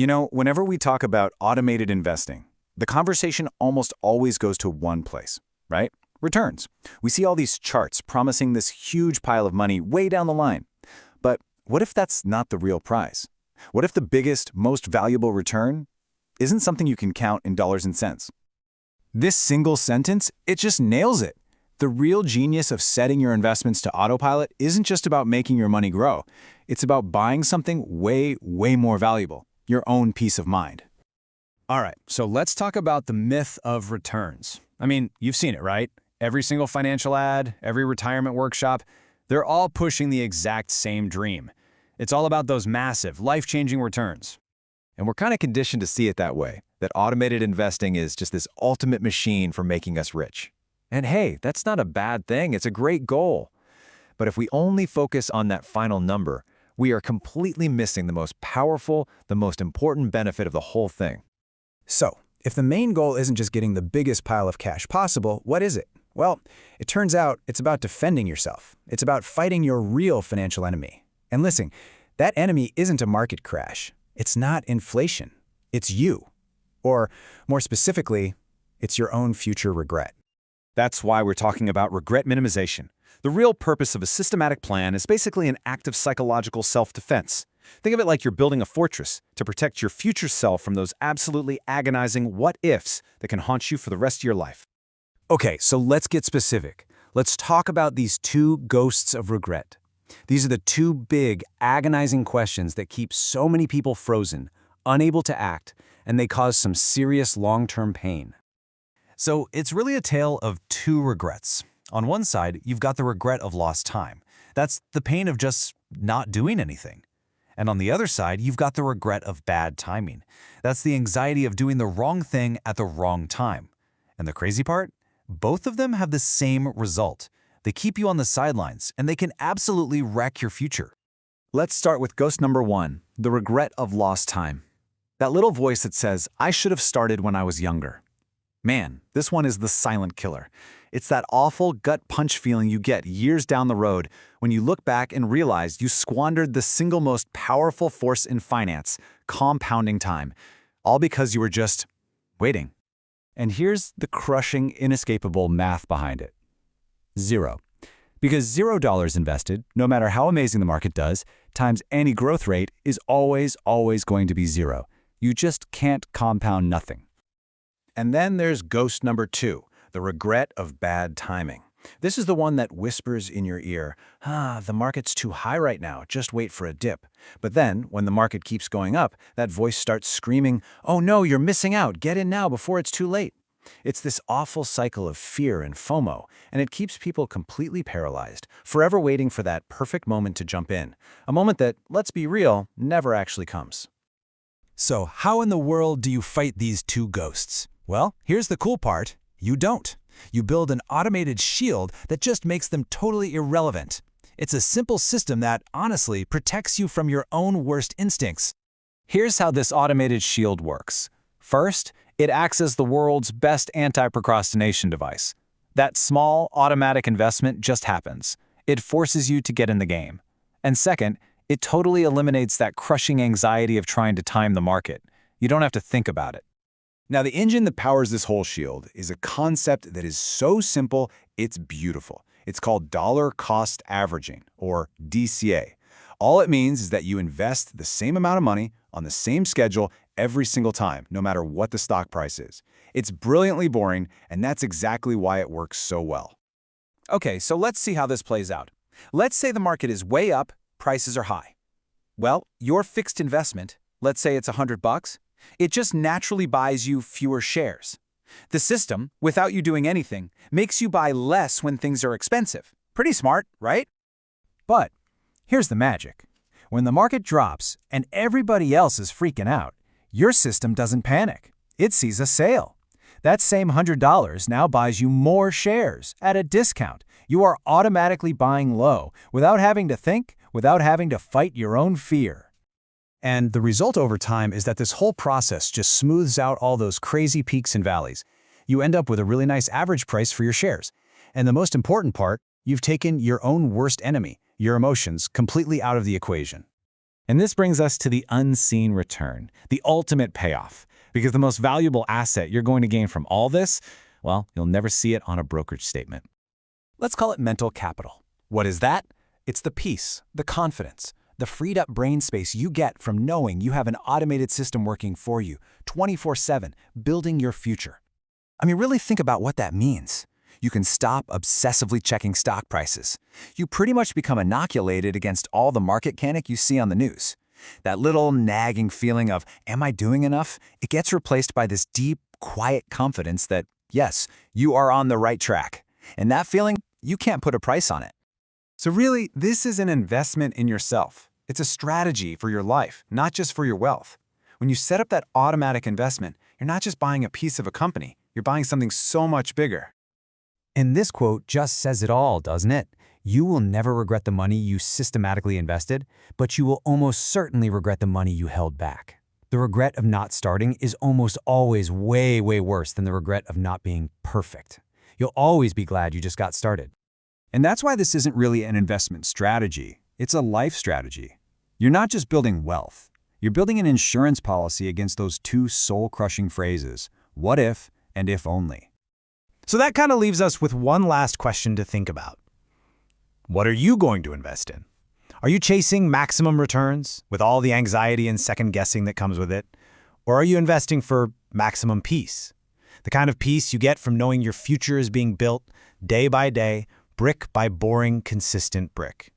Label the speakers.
Speaker 1: Whenever we talk about automated investing, the conversation almost always goes to one place, right? Returns. We see all these charts promising this huge pile of money way down the line. But what if that's not the real prize? What if the biggest, most valuable return isn't something you can count in dollars and cents? This single sentence, it just nails it. The real genius of setting your investments to autopilot isn't just about making your money grow. It's about buying something way, way more valuable, your own peace of mind.
Speaker 2: All right, so let's talk about the myth of returns. I mean, you've seen it, right? Every single financial ad, every retirement workshop, they're all pushing the exact same dream. It's all about those massive, life-changing returns.
Speaker 3: And we're kind of conditioned to see it that way, that automated investing is just this ultimate machine for making us rich. And hey, that's not a bad thing, it's a great goal. But if we only focus on that final number, we are completely missing the most powerful, the most important benefit of the whole thing.
Speaker 4: So, if the main goal isn't just getting the biggest pile of cash possible, what is it? Well, it turns out it's about defending yourself. It's about fighting your real financial enemy. And listen, that enemy isn't a market crash. It's not inflation. It's you. Or, more specifically, it's your own future regret.
Speaker 1: That's why we're talking about regret minimization. The real purpose of a systematic plan is basically an act of psychological self-defense. Think of it like you're building a fortress to protect your future self from those absolutely agonizing what-ifs that can haunt you for the rest of your life.
Speaker 4: Okay, so let's get specific. Let's talk about these two ghosts of regret. These are the two big, agonizing questions that keep so many people frozen, unable to act, and they cause some serious long-term pain.
Speaker 2: So it's really a tale of two regrets. On one side, you've got the regret of lost time. That's the pain of just not doing anything. And on the other side, you've got the regret of bad timing. That's the anxiety of doing the wrong thing at the wrong time. And the crazy part? Both of them have the same result. They keep you on the sidelines, and they can absolutely wreck your future.
Speaker 1: Let's start with ghost number one, the regret of lost time. That little voice that says, I should have started when I was younger. Man, this one is the silent killer. It's that awful gut punch feeling you get years down the road when you look back and realize you squandered the single most powerful force in finance, compounding time, all because you were just waiting. And here's the crushing, inescapable math behind it. Zero. Because $0 invested, no matter how amazing the market does, times any growth rate is always going to be zero. You just can't compound nothing. And then there's ghost number two, the regret of bad timing. This is the one that whispers in your ear, the market's too high right now, just wait for a dip. But then, when the market keeps going up, that voice starts screaming, oh no, you're missing out, get in now before it's too late. It's this awful cycle of fear and FOMO, and it keeps people completely paralyzed, forever waiting for that perfect moment to jump in, a moment that, let's be real, never actually comes.
Speaker 4: So, how in the world do you fight these two ghosts? Well, here's the cool part. You don't. You build an automated shield that just makes them totally irrelevant. It's a simple system that, honestly, protects you from your own worst instincts.
Speaker 1: Here's how this automated shield works. First, it acts as the world's best anti-procrastination device. That small, automatic investment just happens. It forces you to get in the game. And second, it totally eliminates that crushing anxiety of trying to time the market. You don't have to think about it. Now, the engine that powers this whole shield is a concept that is so simple, it's beautiful. It's called dollar cost averaging, or DCA. All it means is that you invest the same amount of money on the same schedule every single time, no matter what the stock price is. It's brilliantly boring, and that's exactly why it works so well. Okay, so let's see how this plays out. Let's say the market is way up, prices are high. Well, your fixed investment, let's say it's $100, it just naturally buys you fewer shares. The system, without you doing anything, makes you buy less when things are expensive. Pretty smart, right? But here's the magic. When the market drops and everybody else is freaking out, your system doesn't panic. It sees a sale. That same $100 now buys you more shares at a discount. You are automatically buying low without having to think, without having to fight your own fear. And the result over time is that this whole process just smooths out all those crazy peaks and valleys. You end up with a really nice average price for your shares. And the most important part, you've taken your own worst enemy, your emotions, completely out of the equation. And this brings us to the unseen return, the ultimate payoff. Because the most valuable asset you're going to gain from all this, well, you'll never see it on a brokerage statement.
Speaker 4: Let's call it mental capital. What is that? It's the peace, the confidence, the freed up brain space you get from knowing you have an automated system working for you, 24/7, building your future. I mean, really think about what that means. You can stop obsessively checking stock prices. You pretty much become inoculated against all the market panic you see on the news. That little nagging feeling of, am I doing enough? It gets replaced by this deep, quiet confidence that, yes, you are on the right track. And that feeling, you can't put a price on it. So really, this is an investment in yourself. It's a strategy for your life, not just for your wealth. When you set up that automatic investment, you're not just buying a piece of a company, you're buying something so much bigger.
Speaker 2: And this quote just says it all, doesn't it? You will never regret the money you systematically invested, but you will almost certainly regret the money you held back. The regret of not starting is almost always way, way worse than the regret of not being perfect. You'll always be glad you just got started.
Speaker 3: And that's why this isn't really an investment strategy. It's a life strategy. You're not just building wealth. You're building an insurance policy against those two soul-crushing phrases, what if and if only.
Speaker 4: So that kind of leaves us with one last question to think about. What are you going to invest in? Are you chasing maximum returns with all the anxiety and second-guessing that comes with it? Or are you investing for maximum peace? The kind of peace you get from knowing your future is being built day by day, brick by boring, consistent brick.